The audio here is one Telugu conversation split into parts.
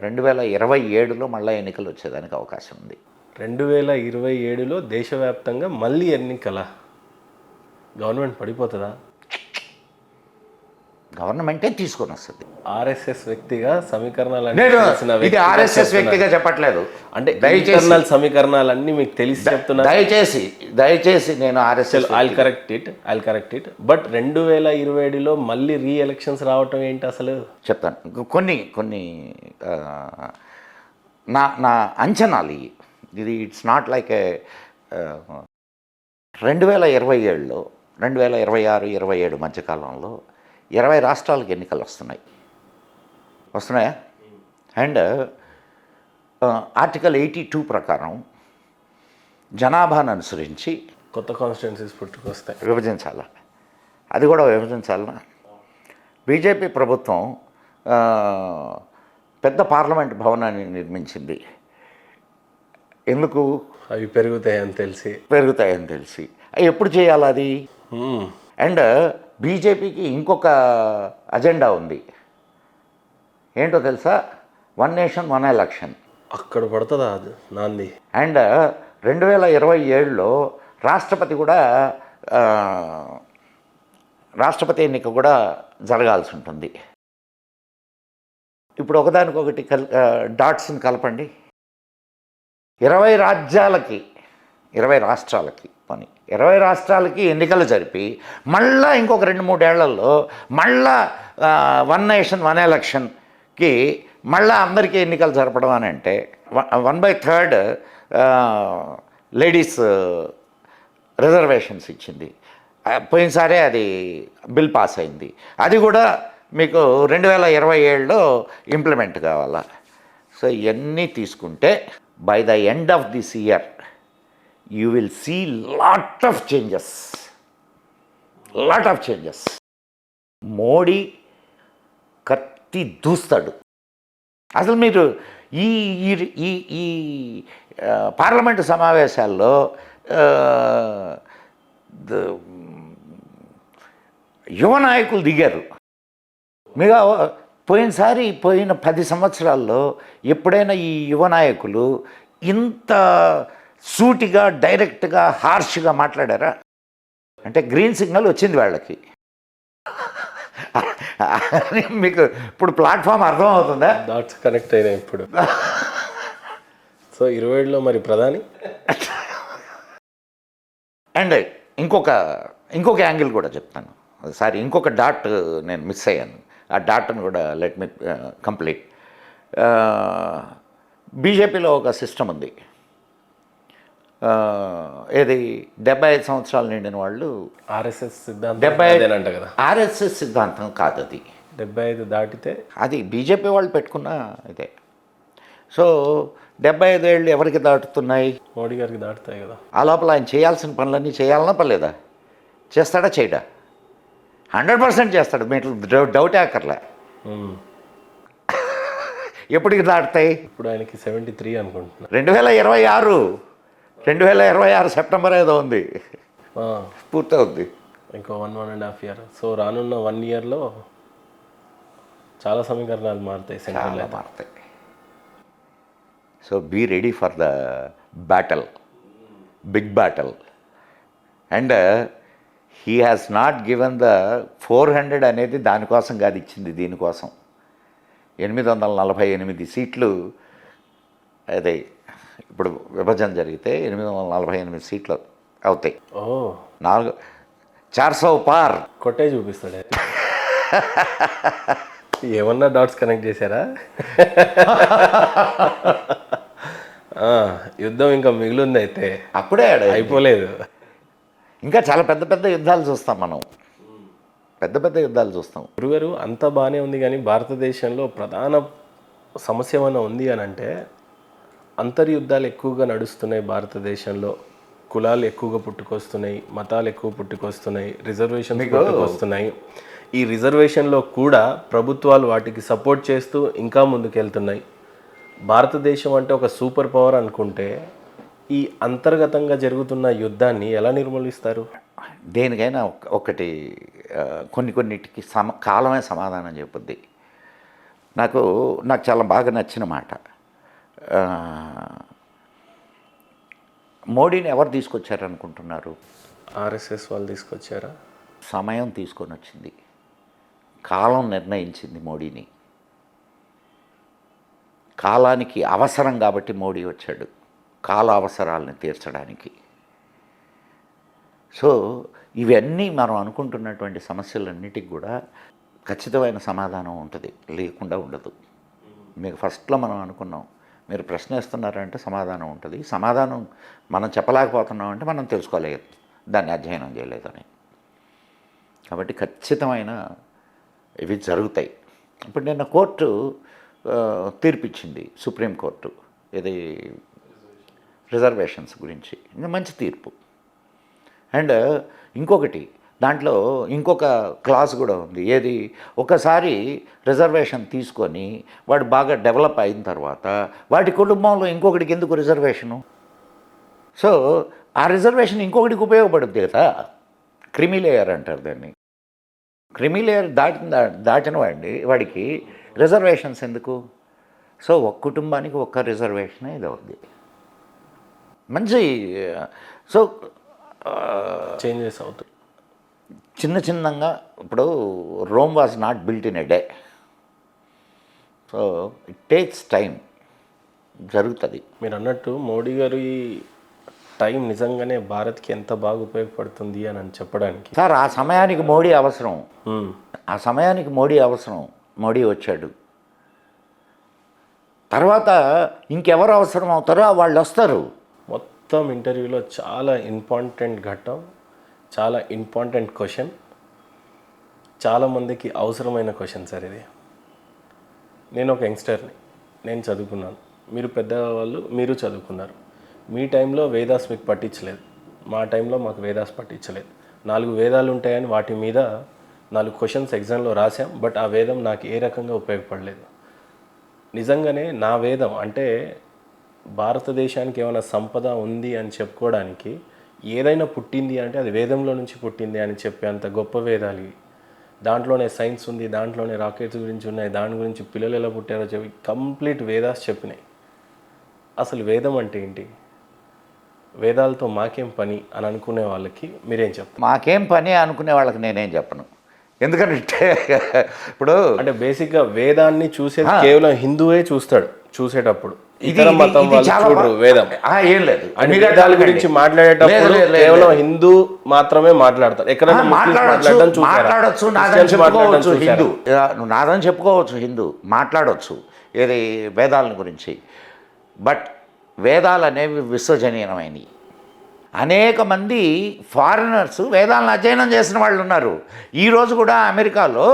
2027లో మళ్ళీ ఎన్నికలు వచ్చేదానికి అవకాశం ఉంది. 2027లో దేశవ్యాప్తంగా మళ్ళీ ఎన్నికల గవర్నమెంట్ పడిపోతుందా? గవర్నమెంటే తీసుకొని వస్తుంది. ఆర్ఎస్ఎస్ వ్యక్తిగా సమీకరణాలు ఇది ఆర్ఎస్ఎస్ వ్యక్తిగా చెప్పట్లేదు. అంటే దయచేసి సమీకరణాలన్నీ మీకు తెలిసి చెప్తున్నా. దయచేసి నేను RSS I'll correct it but 2027లో మళ్ళీ రీ ఎలక్షన్స్ రావటం ఏంటి అసలు? చెప్తాను. కొన్ని నా అంచనాలు ఇది ఇట్స్ నాట్ లైక్ ఏ 2027లో 2026, 27 మధ్యకాలంలో 20 రాష్ట్రాలకు ఎన్నికలు వస్తున్నాయా? అండ్ ఆర్టికల్ 82 ప్రకారం జనాభాను అనుసరించి కొత్త కాన్స్టిట్యున్సీస్ పుట్టుకొస్తాయి, విభజించాలా. అది కూడా విభజించాలనా? బీజేపీ ప్రభుత్వం పెద్ద పార్లమెంట్ భవనాన్ని నిర్మించింది. ఎందుకు? అవి పెరుగుతాయని తెలిసి. అవి ఎప్పుడు చేయాలి అది? అండ్ బీజేపీకి ఇంకొక అజెండా ఉంది. ఏంటో తెలుసా? 1 నేషన్ 1 ఎలక్షన్. అక్కడ పడుతుందా అది నాంది? అండ్ 2027లో రాష్ట్రపతి ఎన్నిక కూడా జరగాల్సి ఉంటుంది. ఇప్పుడు ఒకదానికొకటి డాట్స్ని కలపండి. 20 రాష్ట్రాలకి 20 రాష్ట్రాలకి ఎన్నికలు జరిపి మళ్ళా ఇంకొక 2-3 ఏళ్లలో మళ్ళా 1 నేషన్ 1 ఎలక్షన్కి మళ్ళా అందరికీ ఎన్నికలు జరపడం అని అంటే 1/3 లేడీస్ రిజర్వేషన్స్ ఇచ్చింది. పోయినసారే అది బిల్ పాస్ అయింది. అది కూడా మీకు 2027లో ఇంప్లిమెంట్ కావాలా. సో ఇవన్నీ తీసుకుంటే by the end of this year you will see lot of changes. Modi కత్తి దూస్తాడు. అసలు మీరు ఈ ఈ ఈ పార్లమెంటు సమావేశాల్లో యువ నాయకులు దిగారు. మీకు పోయిన 10 సంవత్సరాల్లో ఎప్పుడైనా ఈ యువ నాయకులు ఇంత సూటిగా, డైరెక్ట్గా, హార్ష్గా మాట్లాడారా? అంటే గ్రీన్ సిగ్నల్ వచ్చింది వాళ్ళకి. మీకు ఇప్పుడు ప్లాట్ఫామ్ అర్థమవుతుందా? డాట్స్ కనెక్ట్ అయినాయి ఇప్పుడు. సో 27లో మరి ప్రధాని. అండ్ ఇంకొక యాంగిల్ కూడా చెప్తాను. సారీ, ఇంకొక డాట్ నేను మిస్ అయ్యాను. ఆ డాట్ను కూడా లెట్ మీ కంప్లీట్. బీజేపీలో ఒక సిస్టమ్ ఉంది. ఏది 75 సంవత్సరాలు నిండిన వాళ్ళు ఆర్ఎస్ఎస్ సిద్ధాంతం అంట కదా. ఆర్ఎస్ఎస్ సిద్ధాంతం కాదు అది. 75 దాటితే అది బీజేపీ వాళ్ళు పెట్టుకున్న ఇదే. సో 75 ఏళ్ళు ఎవరికి దాటుతున్నాయి? మోడీ గారికి దాటుతాయి కదా. ఆ లోపల ఆయన చేయాల్సిన పనులన్నీ చేయాలన్నా పర్లేదా? చేస్తాడా చేయడా? 100% చేస్తాడు. మీరు డౌటే అక్కర్లే. ఎప్పటికి దాటుతాయి? ఇప్పుడు ఆయనకి 73 అనుకుంటున్నా. 2026 సెప్టెంబర్ ఏదో ఉంది, పూర్తవుద్ది. ఇంకో 1.5 ఇయర్. సో రానున్న 1 ఇయర్లో చాలా సమీకరణాలు మారుతాయి. So be ready for the battle, big battle. And he has not given the 400 అనేది దానికోసం కాదు ఇచ్చింది, దీనికోసం. 848 సీట్లు. అదే ఇప్పుడు విభజన జరిగితే 848 సీట్లు అవుతాయి. 400 పార్ కొట్టే చూపిస్తాడే. ఏమన్నా డాట్స్ కనెక్ట్ చేశారా? యుద్ధం ఇంకా మిగిలింది అయితే. అప్పుడే అయిపోలేదు. ఇంకా చాలా పెద్ద యుద్ధాలు చూస్తాం మనం. పెద్ద యుద్ధాలు చూస్తాం. గురుగారు అంతా బాగానే ఉంది, కానీ భారతదేశంలో ప్రధాన సమస్య ఏమైనా ఉంది అని అంటే అంతర్యుద్ధాలు ఎక్కువగా నడుస్తున్నాయి భారతదేశంలో. కులాలు ఎక్కువగా పుట్టుకొస్తున్నాయి, మతాలు ఎక్కువ పుట్టుకొస్తున్నాయి, రిజర్వేషన్స్ పుట్టుకొస్తున్నాయి. ఈ రిజర్వేషన్లో కూడా ప్రభుత్వాలు వాటికి సపోర్ట్ చేస్తూ ఇంకా ముందుకెళ్తున్నాయి. భారతదేశం అంటే ఒక సూపర్ పవర్ అనుకుంటే ఈ అంతర్గతంగా జరుగుతున్న యుద్ధాన్ని ఎలా నిర్మూలిస్తారు? దేనికైనా కొన్నిటికి కాలమే సమాధానం చెప్పుద్ది. నాకు చాలా బాగా నచ్చిన మాట. ఆ, మోడీని ఎవరు తీసుకొచ్చారనుకుంటున్నారు? ఆర్ఎస్ఎస్ వాళ్ళు తీసుకొచ్చారా? సమయం తీసుకొని వచ్చింది, కాలం నిర్ణయించింది మోడీని. కాలానికి అవసరం కాబట్టి మోడీ వచ్చాడు, కాల అవసరాలను తీర్చడానికి. సో ఇవన్నీ మనం అనుకుంటున్నటువంటి సమస్యలన్నిటికి కూడా ఖచ్చితమైన సమాధానం ఉంటుంది, లేకుండా ఉండదు. మీకు ఫస్ట్లో మనం అనుకున్నాం, మీరు ప్రశ్న వేస్తున్నారంటే సమాధానం ఉంటుంది. సమాధానం మనం చెప్పలేకపోతున్నాం అంటే మనం తెలుసుకోలేదు, దాన్ని అధ్యయనం చేయలేదని. కాబట్టి ఖచ్చితమైన ఇవి జరుగుతాయి. ఇప్పుడు నిన్న కోర్టు తీర్పిచ్చింది, సుప్రీంకోర్టు, ఇది రిజర్వేషన్స్ గురించి. ఇది మంచి తీర్పు. అండ్ ఇంకొకటి, దాంట్లో ఇంకొక క్లాస్ కూడా ఉంది. ఏది, ఒకసారి రిజర్వేషన్ తీసుకొని వాడు బాగా డెవలప్ అయిన తర్వాత వాడి కుటుంబంలో ఇంకొకటికి ఎందుకు రిజర్వేషను? సో ఆ రిజర్వేషన్ ఇంకొకటికి ఉపయోగపడుద్ది కదా. క్రిమిలేయర్ అంటారు దాన్ని. క్రిమిలేయర్ దాటిన వాడికి రిజర్వేషన్స్ ఎందుకు? సో ఒక కుటుంబానికి ఒక్క రిజర్వేషనే ఇది అవుద్ది. మంచి. సో చేంజెస్ అవుతాయి చిన్నగా. ఇప్పుడు Rome was not built in a day. So it takes time, జరుగుతుంది. మీరు అన్నట్టు మోడీ గారి టైం నిజంగానే భారత్కి ఎంత బాగా ఉపయోగపడుతుంది అని చెప్పడానికి. సార్ ఆ సమయానికి మోడీ అవసరం. ఆ సమయానికి మోడీ అవసరం. మోడీ వచ్చాడు తర్వాత ఇంకెవరు అవసరం అవుతారో వాళ్ళు వస్తారు. మొత్తం ఇంటర్వ్యూలో చాలా ఇంపార్టెంట్ ఘట్టం, చాలా ఇంపార్టెంట్ క్వశ్చన్, చాలామందికి అవసరమైన క్వశ్చన్ సార్ ఇది. నేను ఒక యంగ్స్టర్ని, నేను చదువుకున్నాను, మీరు పెద్దవాళ్ళు మీరు చదువుకున్నారు. మీ టైంలో వేదాస్ మీకు పట్టించలేదు, మా టైంలో మాకు వేదాస్ పట్టించలేదు. 4 వేదాలు ఉంటాయని వాటి మీద 4 క్వశ్చన్స్ ఎగ్జామ్లో రాసాం. బట్ ఆ వేదం నాకు ఏ రకంగా ఉపయోగపడలేదు. నిజంగానే నా వేదం అంటే భారతదేశానికి ఏమైనా సంపద ఉంది అని చెప్పుకోవడానికి ఏదైనా పుట్టింది అంటే అది వేదంలో నుంచి పుట్టింది అని చెప్పేంత గొప్ప వేదాలు ఇవి. దాంట్లోనే సైన్స్ ఉంది, దాంట్లోనే రాకెట్స్ గురించి ఉన్నాయి, దాని గురించి పిల్లలు ఎలా పుట్టారో చెప్పి కంప్లీట్ వేదాస్ చెప్పినాయి. అసలు వేదం అంటే ఏంటి, వేదాలతో మాకేం పని అని అనుకునే వాళ్ళకి మీరేం చెప్తారు? మాకేం పని అనుకునే వాళ్ళకి నేనేం చెప్పను. ఎందుకంటే ఇప్పుడు అంటే బేసిక్గా వేదాన్ని చూసేది కేవలం హిందువే చూస్తాడు. చూసేటప్పుడు ఇది ఇతర మతం వాళ్ళు చాలా చూడరు వేదం. ఏం లేదు. అంటే వేదాల గురించి మాట్లాడేటప్పుడు కేవలం హిందూ మాత్రమే మాట్లాడతారు. ఎక్కడైనా మాట్లాడొచ్చు, నాదని చెప్పుకోవచ్చు హిందూ, నువ్వు నాదని చెప్పుకోవచ్చు హిందూ, మాట్లాడవచ్చు ఏది వేదాల గురించి. బట్ వేదాలు అనేవి విశ్వజనీయమైనవి. అనేక మంది ఫారినర్స్ వేదాలను అధ్యయనం చేసిన వాళ్ళు ఉన్నారు. ఈరోజు కూడా అమెరికాలో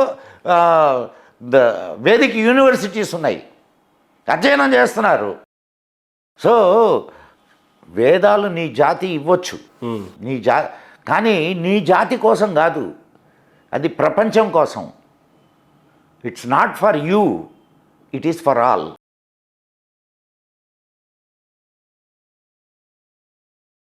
వేదిక యూనివర్సిటీస్ ఉన్నాయి, అధ్యయనం చేస్తున్నారు. సో వేదాలు నీ జాతి ఇవ్వచ్చు, కానీ నీ జాతి కోసం కాదు, అది ప్రపంచం కోసం. It's not for you, it is for all.